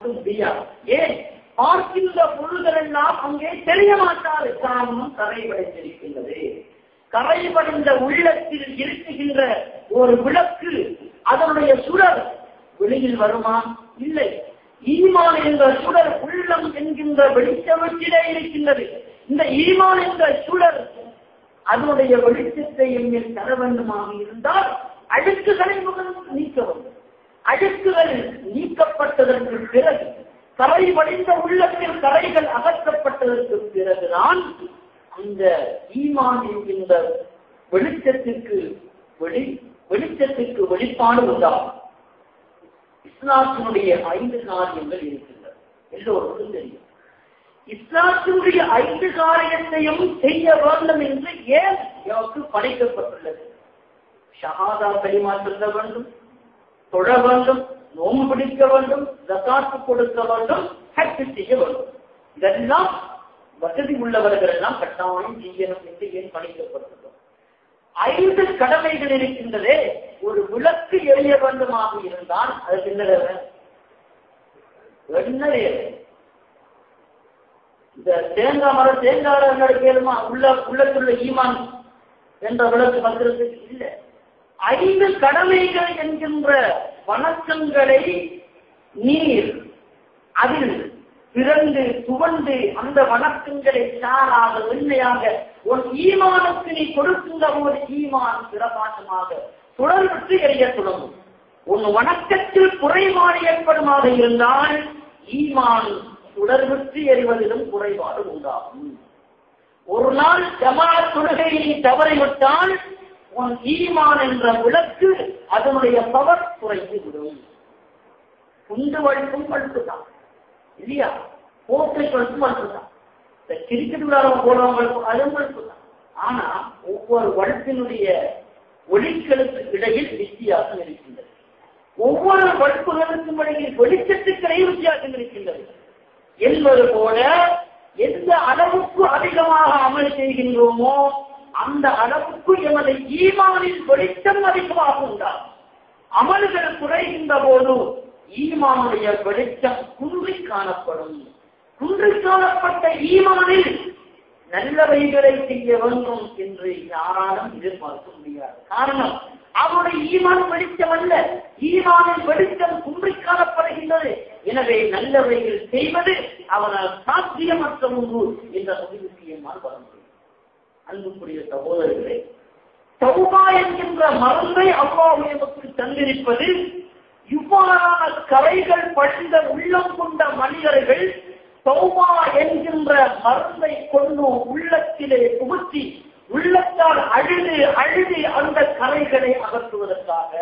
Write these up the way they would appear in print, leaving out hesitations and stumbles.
ஏன் பார்க்கின்ற பொருள்களெல்லாம் அங்கே தெரிய மாட்டாது. காரணம் கரைபடைந்திருக்கின்றது. கரைபடைந்த உள்ளத்தில் இருக்குகின்ற ஒரு விளக்கு, அதனுடைய சுடர் வெளியில் வருமா? இல்லை. ஈமான் என்ற சுடர் உள்ளம் என்கின்ற வெளிச்சவற்றிலே இருக்கின்றது. இந்த ஈமான் என்ற சுடர் அதனுடைய வெளிச்சத்தை எண்ணில் தர வேண்டுமாக இருந்தால் அழுக்குகளை நீக்க வேண்டும். அழுக்குகள் நீக்கப்பட்டதற்கு பிறகு, கரைபடைந்த உள்ளத்தில் கரைகள் அகற்றப்பட்டதற்கு பிறகுதான் அந்த ஈமான் என்கின்ற வெளிச்சத்திற்கு வெளிப்பாடு உண்டாகும். இஸ்லாத்தினுடைய 5 காரியங்கள் இருக்கின்றன. எல்லோருக்கும் தெரியும். இஸ்லாத்தினுடைய 5 காரியத்தையும் செய்ய வேண்டும் என்று ஏன் நமக்கு படைக்கப்பட்டுள்ளது? ஷஹாதா கலிமா சொல்ல வேண்டும், தொழ வேண்டும், நோன்பு பிடிக்க வேண்டும், ஜகாத்து கொடுக்க வேண்டும், ஹஜ் செய்ய வேண்டும். இதெல்லாம் வசதி உள்ளவர்கள் எல்லாம் கட்டாயம் செய்யணும் என்று ஏன் படைக்கப்பட்டுள்ளோம்? 5 கடமைகள் இருக்கின்றதே. ஒரு விளக்கு எரிய வேண்டுமாக இருந்தால் அதுக்கு என்ன இந்த தேங்காய் மரம் தேங்காய் கேளுமா? உள்ளத்துள்ள ஈமான் என்ற விளக்கு வந்துறது இல்லை. 5 கடமைகள் என்கின்ற வணக்கங்களை நீர் அதில் பிறந்து துவண்டு அந்த வணக்கங்களை சாராக உண்மையாக உன் ஈமானுக்கு நீ கொடுக்கின்ற ஒரு ஈமான் பிரகாசமாக தொடர்ந்து எரிய தொடங்கும். உன் வணக்கத்தில் குறைபாடு ஏற்படுமாக இருந்தால் ஈமான் தொடர்ந்து எறிவதிலும் குறைபாடு உண்டாகும். ஒரு நாள் ஜமாஅத் தொழுகையை தவறிவிட்டால் உன் ஈமான் என்ற விளக்கு அதனுடைய பவர் குறைந்து விடும். குண்டு வழுக்கும் வழுக்குதான் இல்லையா? போக்கை வழுக்கும் வழுக்குதான். இந்த கிரிக்கெட் விளையாட போறவங்களுக்கும் அதுவும் வழுக்குதான். ஆனா ஒவ்வொரு வழுக்கினுடைய ஒளிகளுக்கு இடையில் வித்தியாசம் இருக்கின்றது. ஒவ்வொரு வழுக்குகளுக்கும் இடையில் வெளிச்சத்துக்கிடையே வித்தியாசம் இருக்கின்றது என்பது போல எந்த அளவுக்கு அதிகமாக அமல் செய்கின்றோமோ அந்த அளவுக்கு எமது ஈமானின் வெளிச்சம் அதிகமாக உண்டாகும். அமல்கள் குறைகின்ற போது ஈமானுடைய வெளிச்சம் குன்றி காணப்படும். குன்றி காணப்பட்ட ஈமானில் நல்லவைகளை செய்ய வேண்டும் என்று யாராலும் எதிர்பார்க்க முடியாது. காரணம், அவனுடைய ஈமான் வெளிச்சம் அல்ல, ஈமானின் வெளிச்சம் குன்றி காணப்படுகின்றது. எனவே நல்லவைகள் செய்வது அவனால் சாத்தியமற்ற ஒன்று என்ற முடிவுக்கு என்னால் வர முடியும். அன்புக்குரிய சகோதரர்களே, தௌபா என்கின்ற மருந்தை அல்லாஹ் நமக்கு தந்திருப்பது இவ்வாறான கரைகள் படிந்த உள்ளம் கொண்ட மனிதர்கள் தௌபா என்கின்ற மருந்தை கொண்டு உள்ளத்திலே புகுத்தி உள்ளத்தால் அழுது அழுது அந்த கரைகளை அகற்றுவதற்காக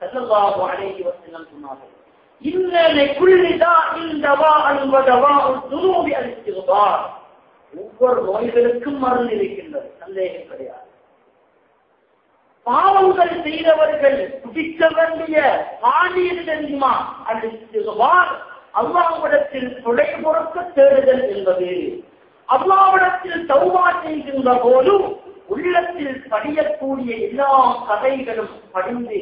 ஸல்லல்லாஹு அலைஹி வஸல்லம் சொன்னார்கள். இன்ன குல்லி தாஇன் தவாஅன் வ தவாஉத் துனூபி அல்-இஸ்திக்பார். ஒவ்வொரு நோய்களுக்கும் மருந்து இருக்கின்றது, சந்தேகம் கிடையாது. பாவங்கள் செய்தவர்கள் குடிக்க வேண்டிய பானீர் தெரியுமா? அல்-இஸ்திக்பார். அல்லாஹ்விடத்தில் துணை பொறுக்க தேடுதல் என்பது. அல்லாஹ்விடத்தில் தௌபா செய்கின்ற போது உள்ளத்தில் படியக்கூடிய எல்லா கரைகளும் படிந்து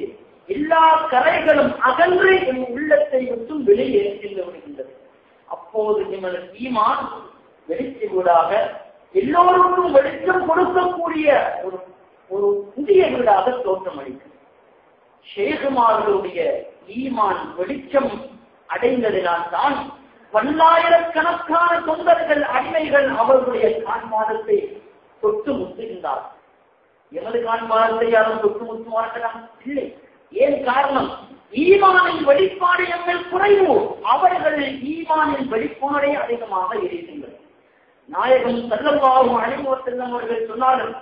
எல்லா கரைகளும் அகன்று என் உள்ளத்தை விட்டும் வெளியே சென்று விடுகின்றது. அப்போது எமது ஈமான் வெளிச்சீடாக எல்லோருக்கும் வெளிச்சம் கொடுக்கக்கூடிய ஒரு புதிய வீடாக தோற்றமளிக்கும். ஷேகுமார்களுடைய ஈமான் வெளிச்சம் அடைந்ததினால் தான் பல்லாயிரக்கணக்கான தொண்டர்கள் அடிமைகள் அவர்களுடைய காண்பாதத்தை தொட்டு முத்துகின்றார். எமது காண்பாதத்தை யாரும் தொட்டு முத்து மாற்றலாம் இல்லை. ஏன் காரணம்? ஈமானின் வெளிப்பாடு எங்கள் குறைவு, அவர்கள் ஈமானின் வெளிப்பாடே அதிகமாக இருக்கின்றனர். நாயகம் ஸல்லல்லாஹு அலைஹி வஸல்லம் அவர்கள் சொன்னார்கள்,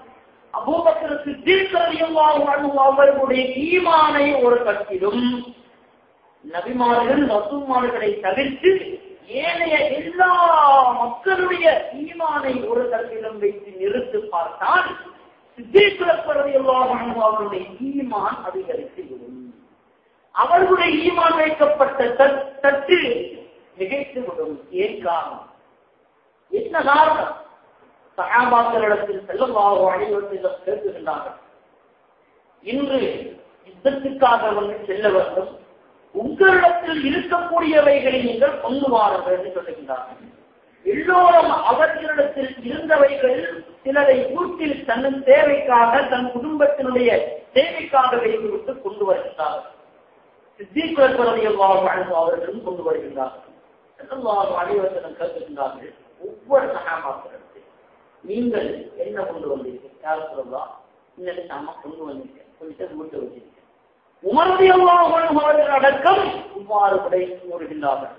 அபூபக்கர் சித்தீக் ரலியல்லாஹு அன்ஹு அவர்களுடைய ஈமானை ஒரு கட்டிலும் நபிமார்கள் ரசூல்மார்களை தவிர்த்து ஏனைய எல்லா மக்களுடைய ஈமானை ஒரு தட்டிலும் வைத்து நிறுத்தி பார்த்தால் சித்தீக் ரலியல்லாஹு அன்ஹு அவர்களுடைய ஈமான் அதிகரித்து விடும். அவர்களுடைய ஈமான் வைக்கப்பட்ட தட்டு மிகைத்து விடும். ஏன் காரணம்? என்ன காரணம்? சஹாபாக்களிடத்தில் ஸல்லல்லாஹு அலைஹி வஸல்லம் கேட்கின்றார்கள், இன்று யுத்தத்துக்காக செல்ல வேண்டும், உங்களிடத்தில் இருக்கக்கூடியவைகளை நீங்கள் கொண்டு வாருங்கள் என்று சொல்லுகின்றார்கள். எல்லோரும் அவர்களிடத்தில் இருந்தவைகளில் சிலரை வீட்டில் தன் தேவைக்காக தன் குடும்பத்தினுடைய தேவைக்காக வைத்துவிட்டு கொண்டு வருகின்றார்கள். சித்திக் ரலியல்லாஹு அன்ஹு அவர்களும் கொண்டு வருகின்றார்கள். ஸல்லல்லாஹு அலைஹி வஸல்லம் கேட்கின்றார்கள், ஒவ்வொரு சஹாபாக்களிடத்தில் நீங்கள் என்ன கொண்டு வந்தீர்கள்? யா ரசூலல்லாஹ், இன்னொரு சாமான் கொண்டு வந்தீர்கள், கொஞ்சம் வீட்டு வச்சிருக்கேன். உமர் ரலியல்லாஹு அன்ஹு அவர்கள் அடக்கம் இவ்வாறு விடை கூறுகின்றார்கள்.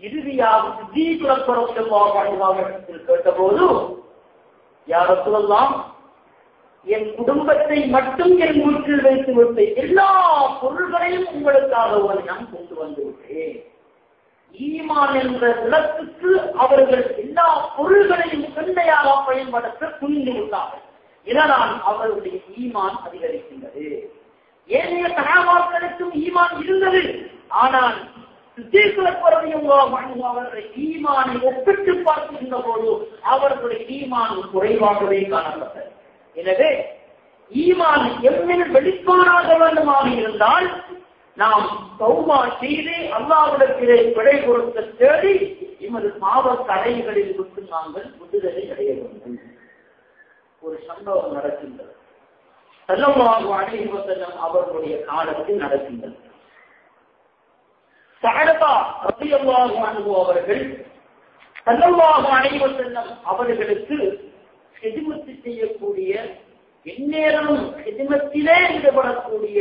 இறுதியாக சித்திக் ரலியல்லாஹு அன்ஹு அவர்கள் கேட்டபோது, யா ரசூலல்லாஹ், என் குடும்பத்தை மட்டும் என் வீட்டில் வைத்து விட்டு எல்லா பொருள்களையும் உங்களுக்காக நான் கொண்டு வந்து விட்டேன். ஈமான் என்ற விளக்குக்கு அவர்கள் எல்லா பொருள்களையும் சென்னையாக பயன்படுத்த துணிந்து விட்டார்கள். இதனால் அவர்களுடைய ஈமான் அதிகரிக்கின்றது. ஏனைய சஹாபாக்களுக்கும் ஈமான் இருந்தது. ஆனால் அவர்களுடைய ஈமானை ஒப்பிட்டு பார்க்கின்ற போது அவர்களுடைய ஈமான் குறைவாகவே காணப்பட்டது. எனவே ஈமான் எம்மில் வெளிப்பாடாக வேண்டுமாக இருந்தால் நாம் தௌபா செய்து அல்லாஹ்விடத்திலே விடை கொடுக்க தேடி எமது பாவ தடைகளில் விட்டு நாங்கள் விடுதலை அடைய வேண்டும். ஒரு சம்பவம் நடக்கின்றது. ஸல்லல்லாஹு அலைஹி வஸல்லம் அவர்களுடைய காலத்தில் நடக்கின்றது. ஸஅலபா ரலியல்லாஹு அன்ஹு அவர்கள் ஸல்லல்லாஹு அலைஹி வஸல்லம் அவர்களுக்கு ஹிஜ்மத் செய்யக்கூடிய, எந்நேரமும் ஹிஜ்மத்திலே ஈடுபடக்கூடிய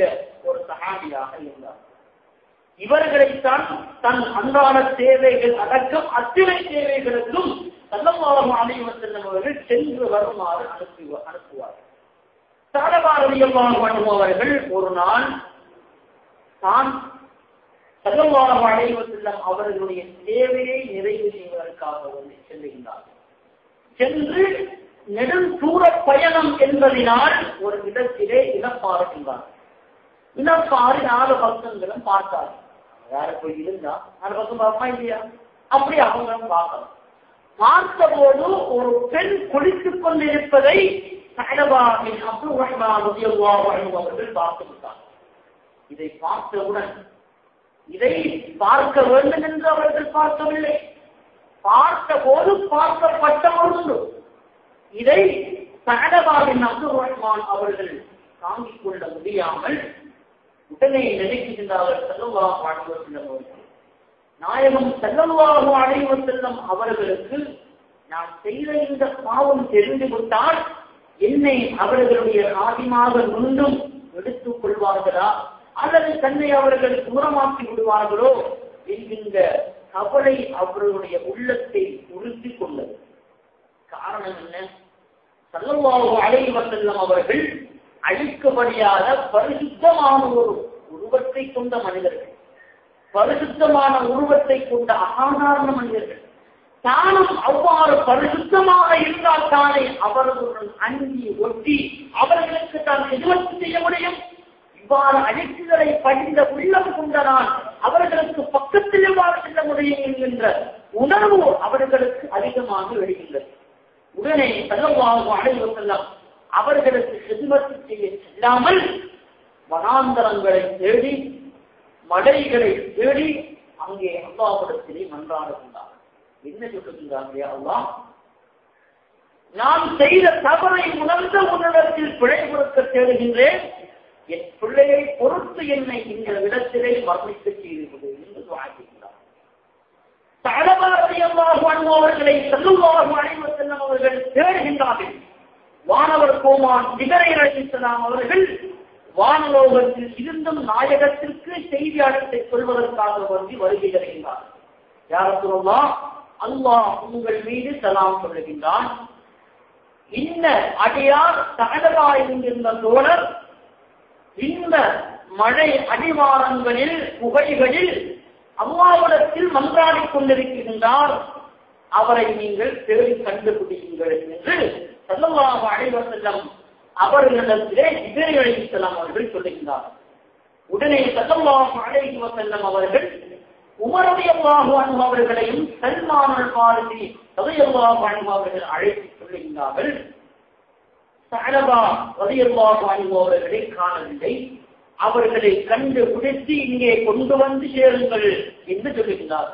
ஒரு சஹாபியாக இருந்தார். இவர்களைத்தான் தன் அன்றாட தேவைகள் அடக்கம் அத்தனை தேவைகளுக்கும் ஸல்லல்லாஹு அலைஹி வஸல்லம் அவர்கள் சென்று வருமாறு அனுப்புவார். ஸஅலபா ரலியல்லாஹு அன்ஹு அவர்கள் ஒரு நாள் தான் ஸல்லல்லாஹு அலைஹி வஸல்லம் அவர்களுடைய தேவையை நிறைவு செய்வதற்காக செல்லுகின்றார். சென்று நெடும் தூர பயணம் என்பதனால் ஒரு இடத்திலே இனப்பாறுகின்றார். இனப்பாறு 4 பக்கங்களும் பார்த்தார். யார போய் இருந்தா 4 பக்கம் பார்ப்பா இல்லையா? அப்படி அவங்களும் பார்க்கலாம். பார்த்தபோது ஒரு பெண் குளித்துக் கொண்டிருப்பதை ஸஅலபா பின் அப்துர் ரஹ்மான் ரலியல்லாஹு அன்ஹு அவர்கள் பார்த்து விட்டார். இதை பார்த்தவுடன் இதை பார்க்க வேண்டும் என்று அவர்கள் பார்க்கவில்லை. பார்த்தபோது பார்க்கப்பட்ட ஒன்று. இதை ஸஅலபா பின் அப்துர் ரஹ்மான் அவர்கள் தாங்கிக் கொள்ள முடியாமல் உடனே நினைக்கின்றார்கள் ஸல்லல்லாஹு அலைஹி வஸல்லம் அவர்கள். நாயகம் ஸல்லல்லாஹு அலைஹி வஸல்லம் அவர்களுக்கு நான் செய்த இந்த பாவம் தெரிந்துவிட்டால் என்னை அவர்களுடைய ஆதிமாக மீண்டும் எடுத்துக் கொள்வார்களா அல்லது தன்னை அவர்கள் தூரமாக்கி விடுவார்களோ என்கின்ற கவலை அவர்களுடைய உள்ளத்தை உறுதி கொண்டது. காரணம் என்ன? ஸல்லல்லாஹு அலைஹி வஸல்லம் அவர்கள் அழிக்கபடியாத பரிசுத்தமான ஒரு உருவத்தை கொண்ட மனிதர்கள், பரிசுத்தமான உருவத்தை கொண்ட அசாதாரண மனிதர்கள். தானும் அவ்வாறு பரிசுத்தமாக இருந்தால் தானே அவர்களுடன் அங்கி ஒட்டி அவர்களுக்கு தான் எதிர்த்து செய்ய முடியும். இவ்வாறு அழைப்புகளை படிந்த உள்ளம் கொண்ட நான் அவர்களுக்கு பக்கத்தில் எவ்வாறு செல்ல முடியும் என்கின்ற உணர்வு அவர்களுக்கு அதிகமாக எழுகின்றது. உடனே ஸல்லல்லாஹு அலைஹி வஸல்லம் அவர்களுக்கு ஹிஜ்மத் செய்ய செல்லாமல் வனாந்தரங்களை தேடி மலைகளை தேடி அங்கே அல்லாஹ்விடத்திலே மன்றாடுகின்றார். என்ன சொல்லுகின்றார்கள்? யா அல்லாஹ், நான் செய்த தவறை உணர்ந்த உன்னிடத்தில் பிழை கொடுக்க தேடுகின்றேன். என் பிள்ளையை பொறுத்து என்னை இந்த இடத்திலே மரணிக்க செய்து என்று துஆக்கின்றார். ஸஅலபா ரலியல்லாஹு அன்ஹு அவர்களை ஸல்லல்லாஹு அலைஹி வஸல்லம் அவர்கள் தேடுகின்றார்கள். வானவர் கோமான் ஜிப்ரீல் அலைஹிஸ்ஸலாம் அவர்கள் வானலோகத்தில் இருந்தும் நாயகத்திற்கு செய்தி அழைத்தை சொல்வதற்காக வருகை தருகின்றார். யா ரசூலல்லாஹ், அல்லாஹ் உங்கள் மீது சலாம் சொல்லுகின்றான். இந்த அடியார் ஸஅலபா என்கின்ற தோழர் இந்த மழை அடிவாரங்களில் புகைகளில் அல்லாஹ்விடத்தில் மன்றாடிக் கொண்டிருக்கின்றார். அவரை நீங்கள் தேடி கண்டுபிடியுங்கள் என்று ஸல்லல்லாஹு அலைஹி வஸல்லம் அவர்களிடத்திலே ஜிப்ரீல் அலைஹிஸ்ஸலாம் அவர்கள் சொல்லுகின்றார். உடனே ஸல்லல்லாஹு அலைஹி வஸல்லம் அவர்கள் உமர் ரலியல்லாஹு அன்ஹு அவர்களையும் சல்மான் அல் ஃபாரிஸி ரலியல்லாஹு அன்ஹு அவர்கள் அழைத்து சொல்லுகின்றார்கள். ஸஅலபா ரலியல்லாஹு அன்ஹு அவர்களை காணவில்லை. அவர்களை கண்டுபிடித்து இங்கே கொண்டு வந்து சேருங்கள் என்று சொல்லுகிறார்.